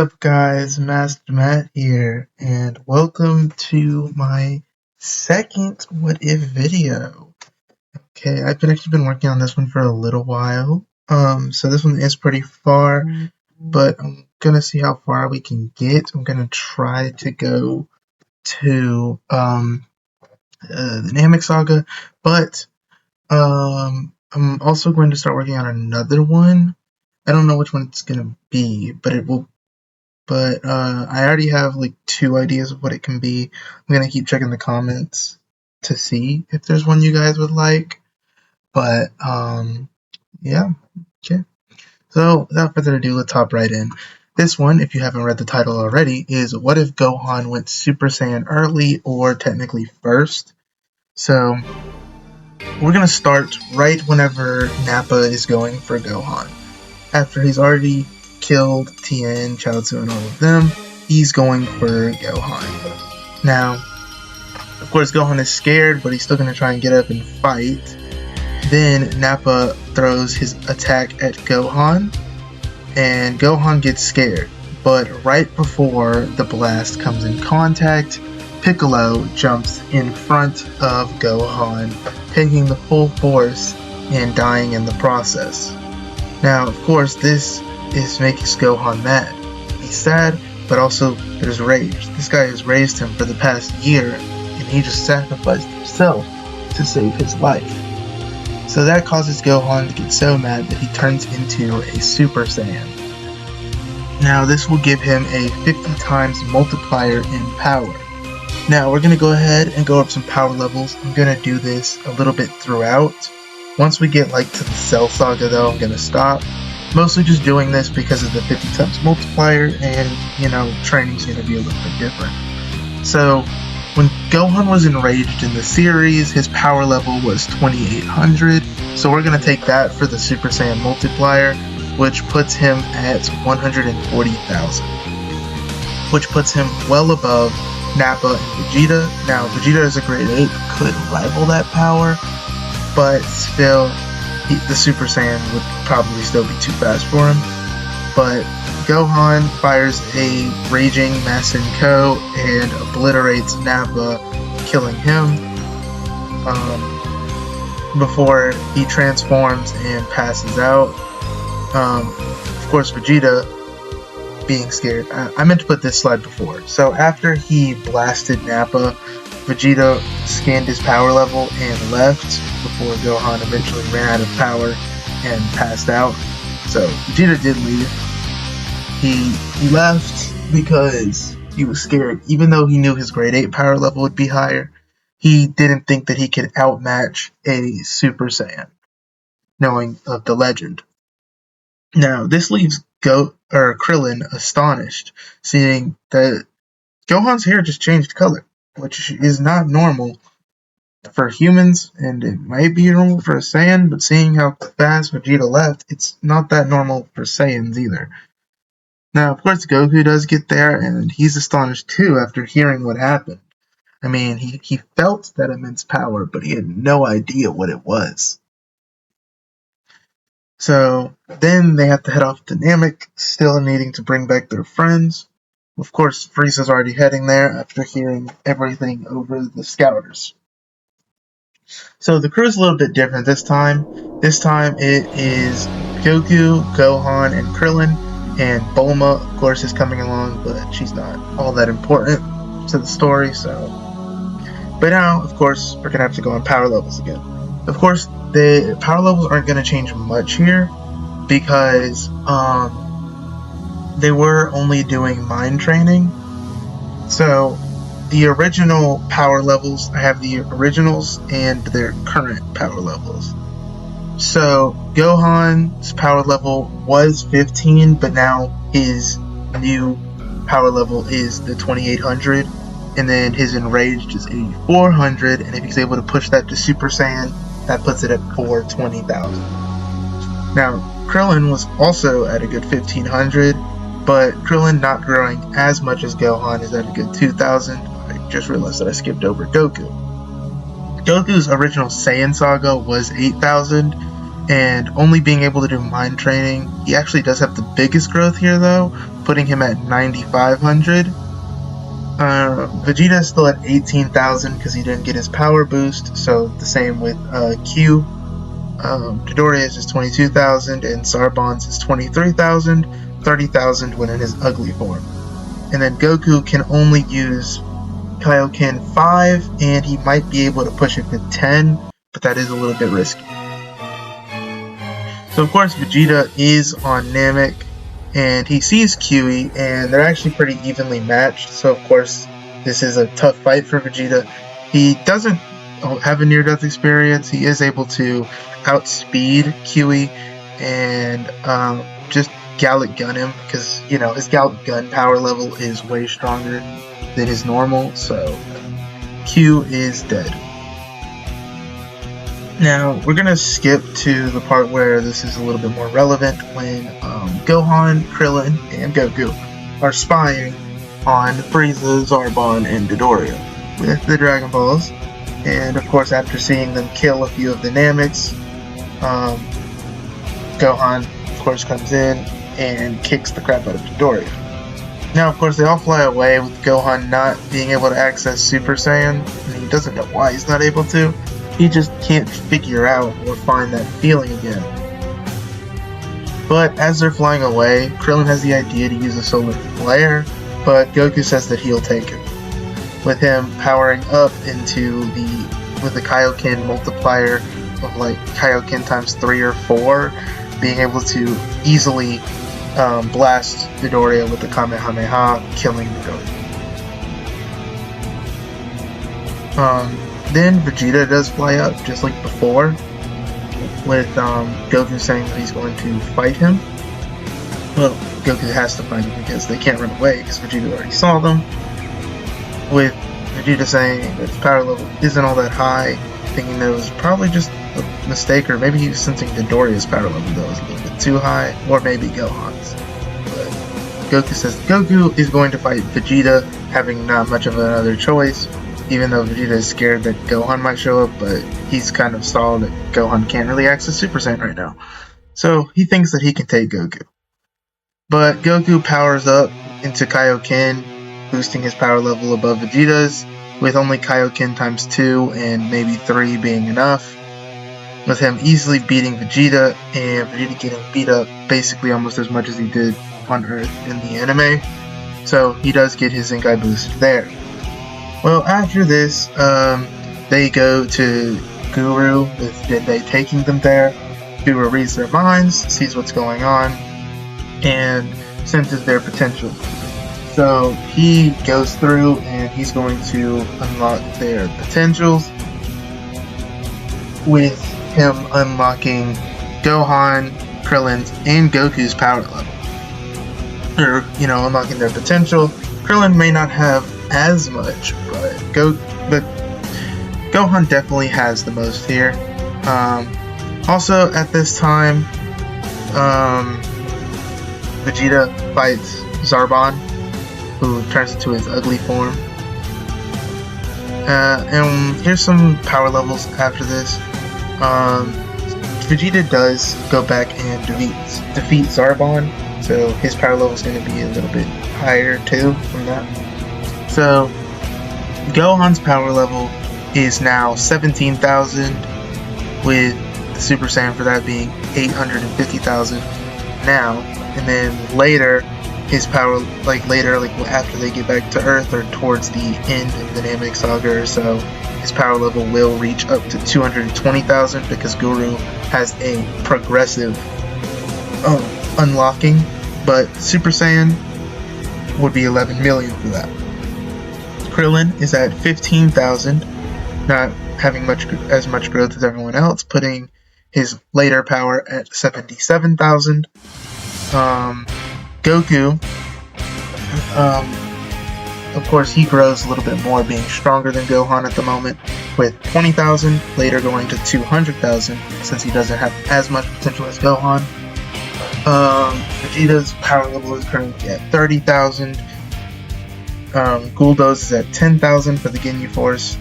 What's up, guys? Master Matt here, and welcome to my second What If video. Okay, I've actually been working on this one for a little while. So this one is pretty far, but I'm gonna see how far we can get. I'm gonna try to go to the Namek saga, but I'm also going to start working on another one. I don't know which one it's gonna be, but it will. But I already have like two ideas of what it can be. I'm gonna keep checking the comments to see if there's one you guys would like. But yeah, okay. So without further ado, let's hop right in. This one, if you haven't read the title already, is What If Gohan Went Super Saiyan Early or technically first? So we're gonna start right whenever Nappa is going for Gohan. After he's already killed Tien, Chaozu, and all of them, he's going for Gohan. Now, of course, Gohan is scared, but he's still going to try and get up and fight. Then Nappa throws his attack at Gohan, and Gohan gets scared. But right before the blast comes in contact, Piccolo jumps in front of Gohan, taking the full force and dying in the process. Now, of course, this makes Gohan mad. He's sad, but also there's rage. This guy has raised him for the past year, and he just sacrificed himself to save his life. So that causes Gohan to get so mad that he turns into a Super Saiyan. Now, this will give him a 50 times multiplier in power. Now, we're going to go ahead and go up some power levels. I'm going to do this a little bit throughout. Once we get like to the Cell Saga though, I'm going to stop. Mostly just doing this because of the 50 times multiplier, and you know, training's going to be a little bit different. So when Gohan was enraged in the series, his power level was 2800. So we're going to take that for the Super Saiyan multiplier, which puts him at 140,000. Which puts him well above Nappa and Vegeta. Now Vegeta as a grade 8 could rival that power, but still, the Super Saiyan would probably still be too fast for him. But Gohan fires a raging Masenko and obliterates Nappa, killing him before he transforms and passes out. Of course, Vegeta being scared. I meant to put this slide before. So after he blasted Nappa, Vegeta scanned his power level and left before Gohan eventually ran out of power and passed out. So Vegeta did leave. He left because he was scared. Even though he knew his grade 8 power level would be higher, he didn't think that he could outmatch a Super Saiyan, knowing of the legend. Now, this leaves Krillin astonished, seeing that Gohan's hair just changed color, which is not normal for humans, and it might be normal for a Saiyan, but seeing how fast Vegeta left, it's not that normal for Saiyans either. Now, of course, Goku does get there, and he's astonished too after hearing what happened. I mean, he felt that immense power, but he had no idea what it was. So then they have to head off to Namek, still needing to bring back their friends. Of course, Frieza's already heading there after hearing everything over the Scouters. So the crew is a little bit different this time. This time it is Goku, Gohan, and Krillin, and Bulma, of course, is coming along, but she's not all that important to the story, so. But now, of course, we're going to have to go on power levels again. Of course, the power levels aren't going to change much here, because they were only doing mind training. So the original power levels, I have the originals and their current power levels. So Gohan's power level was 15, but now his new power level is the 2800, and then his enraged is 8400, and if he's able to push that to Super Saiyan, that puts it at 420,000. Now Krillin was also at a good 1500, but Krillin not growing as much as Gohan is at a good 2000. I just realized that I skipped over Goku. Goku's original Saiyan saga was 8,000, and only being able to do mind training. He actually does have the biggest growth here though, putting him at 9,500. Vegeta is still at 18,000 because he didn't get his power boost, so the same with Q. Dodoria's is 22,000 and Zarbon's is 23,000, 30,000 when in his ugly form. And then Goku can only use Kaioken 5, and he might be able to push it to 10, but that is a little bit risky. So of course Vegeta is on Namek, and he sees Kiwi, and they're actually pretty evenly matched, so of course this is a tough fight for Vegeta. He doesn't have a near-death experience. He is able to outspeed Kiwi and just Gallic Gun him, because his Gallic Gun power level is way stronger than his normal, so Q is dead. Now, we're going to skip to the part where this is a little bit more relevant, when Gohan, Krillin, and Goku are spying on Frieza, Zarbon, and Dodoria with the Dragon Balls. And of course, after seeing them kill a few of the Nameks, Gohan, of course, comes in and kicks the crap out of Dodoria. Now, of course, they all fly away with Gohan not being able to access Super Saiyan, and he doesn't know why he's not able to. He just can't figure out or find that feeling again. But as they're flying away, Krillin has the idea to use a solar flare, but Goku says that he'll take it, with him powering up with the Kaioken multiplier of like Kaioken times 3 or 4, being able to easily blast Dodoria with the Kamehameha, killing Dodoria. Then Vegeta does fly up, just like before, with Goku saying that he's going to fight him. Well, Goku has to fight him because they can't run away, because Vegeta already saw them. With Vegeta saying that his power level isn't all that high, thinking that it was probably just a mistake, or maybe he was sensing Dodoria's power level that was a little bit too high, or maybe Gohan's. But Goku says Goku is going to fight Vegeta, having not much of another choice, even though Vegeta is scared that Gohan might show up, but he's kind of stalled that Gohan can't really access Super Saiyan right now. So he thinks that he can take Goku. But Goku powers up into Kaioken, boosting his power level above Vegeta's, with only Kaioken times 2 and maybe 3 being enough, with him easily beating Vegeta, and Vegeta getting beat up basically almost as much as he did on Earth in the anime, so he does get his Zenkai boost there. Well, after this, they go to Guru, with Dende taking them there. Guru reads their minds, sees what's going on, and senses their potential. So he goes through and he's going to unlock their potentials, with him unlocking Gohan, Krillin's, and Goku's power level. Or, unlocking their potential. Krillin may not have as much, but Gohan definitely has the most here. Also, at this time, Vegeta fights Zarbon, who turns into his ugly form. And here's some power levels after this. Vegeta does go back and defeat Zarbon, so his power level is going to be a little bit higher too from that. So Gohan's power level is now 17,000, with the Super Saiyan for that being 850,000 now. And then later, his power, after they get back to Earth or towards the end of the Namek Saga or so, his power level will reach up to 220,000, because Guru has a progressive unlocking, but Super Saiyan would be 11 million for that. Krillin is at 15,000, not having as much growth as everyone else, putting his later power at 77,000. Goku, of course, he grows a little bit more, being stronger than Gohan at the moment, with 20,000, later going to 200,000, since he doesn't have as much potential as Gohan. Vegeta's power level is currently at 30,000. Guldo's is at 10,000 for the Ginyu Force.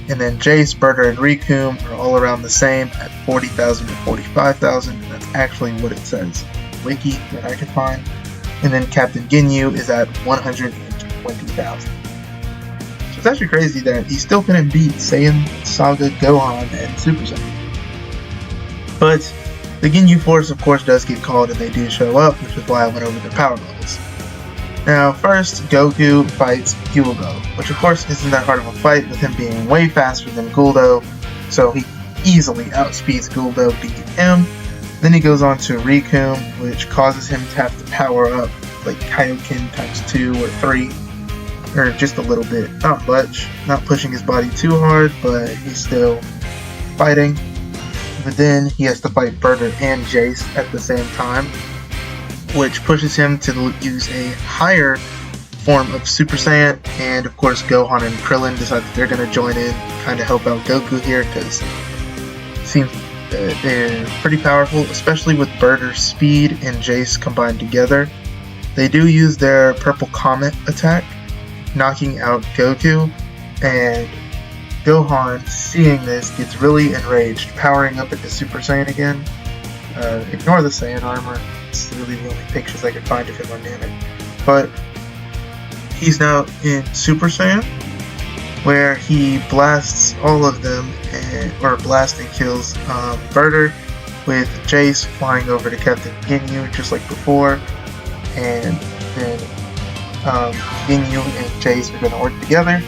And then Jace, Berta, and Riku are all around the same at 40,000 to 45,000. That's actually what it says. Wiki that I could find. And then Captain Ginyu is at 120,000. So it's actually crazy that he still couldn't beat Saiyan, Saga, Gohan, and Super Saiyan. But the Ginyu Force, of course, does get called and they do show up, which is why I went over their power levels. Now, first, Goku fights Guldo, which of course isn't that hard of a fight with him being way faster than Guldo, so he easily outspeeds Guldo, beating him. Then he goes on to Riku, which causes him to have to power up like Kaioken times 2 or 3, or just a little bit, not much, not pushing his body too hard, but he's still fighting. But then he has to fight Berta and Jace at the same time, which pushes him to use a higher form of Super Saiyan, and of course Gohan and Krillin decide that they're going to join in, kind of help out Goku here, because it seems they're pretty powerful, especially with Berta's speed and Jace combined together. They do use their Purple Comet attack, knocking out Goku, and Gohan, seeing this, gets really enraged, powering up into Super Saiyan again. Ignore the Saiyan armor. It's really the only pictures I could find of him on Namek. But he's now in Super Saiyan, where he blasts all of them, or blasts and kills Berta, with Jace flying over to Captain Ginyu just like before, and then Ginyu and Jace are going to work together.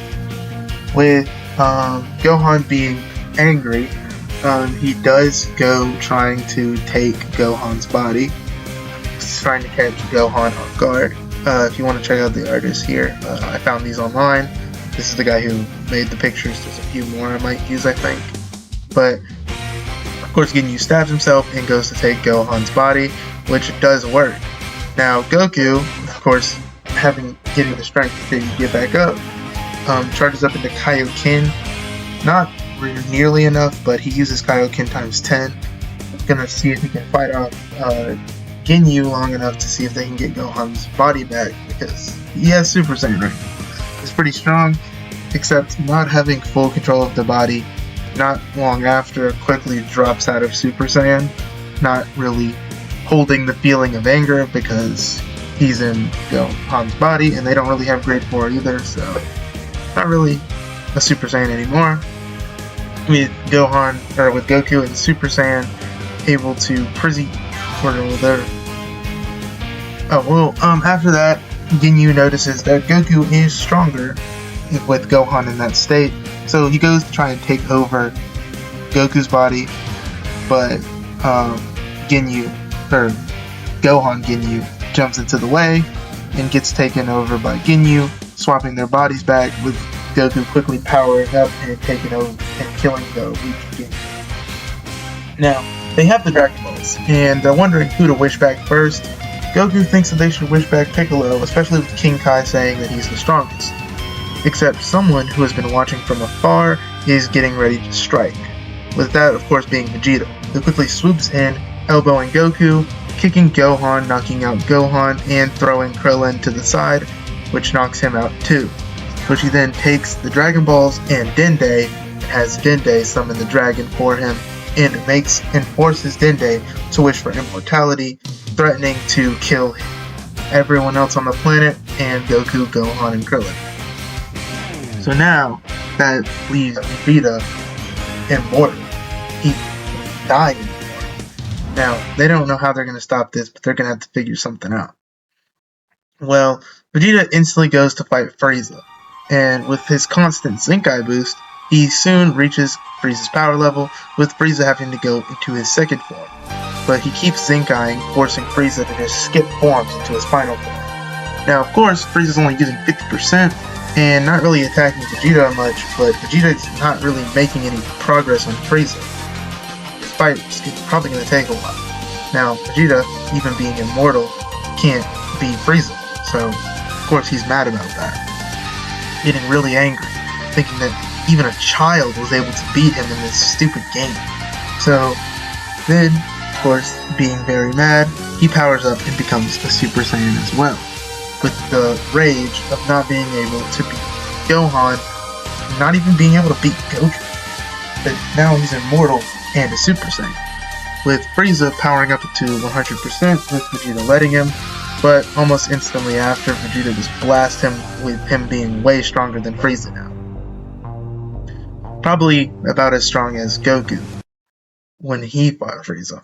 With Gohan being angry, he does go trying to take Gohan's body. He's trying to catch Gohan off guard. If you want to check out the artists here, I found these online. This is the guy who made the pictures. There's a few more I might use, I think. But, of course, Ginyu stabs himself and goes to take Gohan's body, which does work. Now, Goku, of course, getting the strength to get back up, charges up into Kaioken. Not nearly enough, but he uses Kaioken times 10. He's gonna see if he can fight off Ginyu long enough to see if they can get Gohan's body back, because he has Super Saiyan right now. He's pretty strong, except not having full control of the body. Not long after, quickly drops out of Super Saiyan, not really holding the feeling of anger because he's in Gohan's body, and they don't really have grade 4 either, so not really a Super Saiyan anymore. With Goku and Super Saiyan able to after that, Ginyu notices that Goku is stronger with Gohan in that state, so he goes to try and take over Goku's body, but Gohan Ginyu jumps into the way and gets taken over by Ginyu, swapping their bodies back, with Goku quickly powering up and taking over and killing the weak Ginyu. Now, they have the Dragon Balls, and they're wondering who to wish back first. Goku thinks that they should wish back Piccolo, especially with King Kai saying that he's the strongest. Except someone who has been watching from afar is getting ready to strike. With that, of course, being Vegeta, who quickly swoops in, elbowing Goku, kicking Gohan, knocking out Gohan, and throwing Krillin to the side, which knocks him out too. Which he then takes the Dragon Balls and Dende, and has Dende summon the dragon for him, and forces Dende to wish for immortality, threatening to kill everyone else on the planet, and Goku, Gohan, and Krillin. So now, that leaves Vegeta immortal. He died immortal. Now, they don't know how they're going to stop this, but they're going to have to figure something out. Well, Vegeta instantly goes to fight Frieza, and with his constant Zenkai boost, he soon reaches Frieza's power level, with Frieza having to go into his second form. But he keeps Zenkaiing, forcing Frieza to just skip forms into his final form. Now, of course, Frieza's only using 50%, and not really attacking Vegeta much, but Vegeta's not really making any progress on Frieza. This fight is probably going to take a while. Now, Vegeta, even being immortal, can't beat Frieza, so of course he's mad about that. Getting really angry, thinking that even a child was able to beat him in this stupid game. So then, of course, being very mad, he powers up and becomes a Super Saiyan as well, with the rage of not being able to beat Gohan, not even being able to beat Goku. But now he's immortal and a Super Saiyan, with Frieza powering up to 100% with Vegeta letting him, but almost instantly after, Vegeta just blasts him with him being way stronger than Frieza now. Probably about as strong as Goku when he fought Frieza.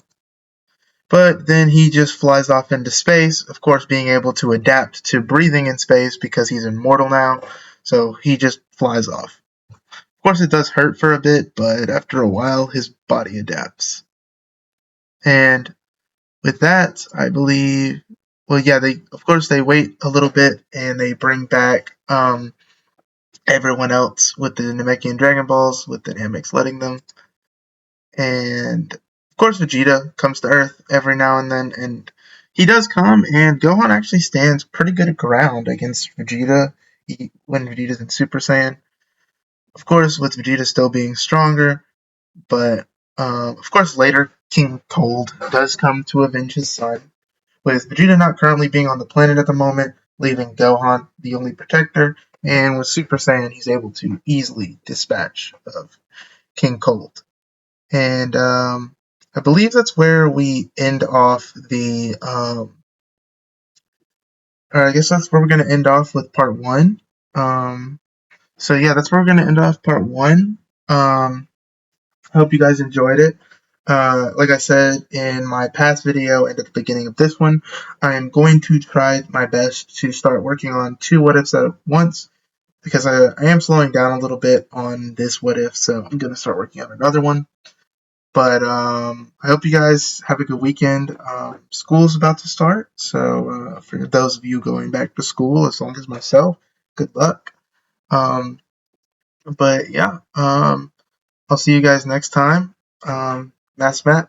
But then he just flies off into space, of course being able to adapt to breathing in space because he's immortal now, so he just flies off. Of course it does hurt for a bit, but after a while his body adapts. And with that, I believe, well, yeah, they wait a little bit and they bring back everyone else with the Namekian Dragon Balls, with the Nameks letting them. And of course, Vegeta comes to Earth every now and then, and he does come, and Gohan actually stands pretty good ground against Vegeta when Vegeta's in Super Saiyan. Of course, with Vegeta still being stronger, but of course, later King Cold does come to avenge his son, with Vegeta not currently being on the planet at the moment, leaving Gohan the only protector, and with Super Saiyan, he's able to easily dispatch of King Cold. And I believe that's where we end off the, or I guess that's where we're going to end off with part one. So yeah, that's where we're going to end off part one. I hope you guys enjoyed it. Like I said in my past video and at the beginning of this one, I am going to try my best to start working on 2 what ifs at once, because I am slowing down a little bit on this what if, so I'm going to start working on another one. But I hope you guys have a good weekend. School's about to start, so for those of you going back to school, as long as myself, good luck. But yeah, I'll see you guys next time. Matt.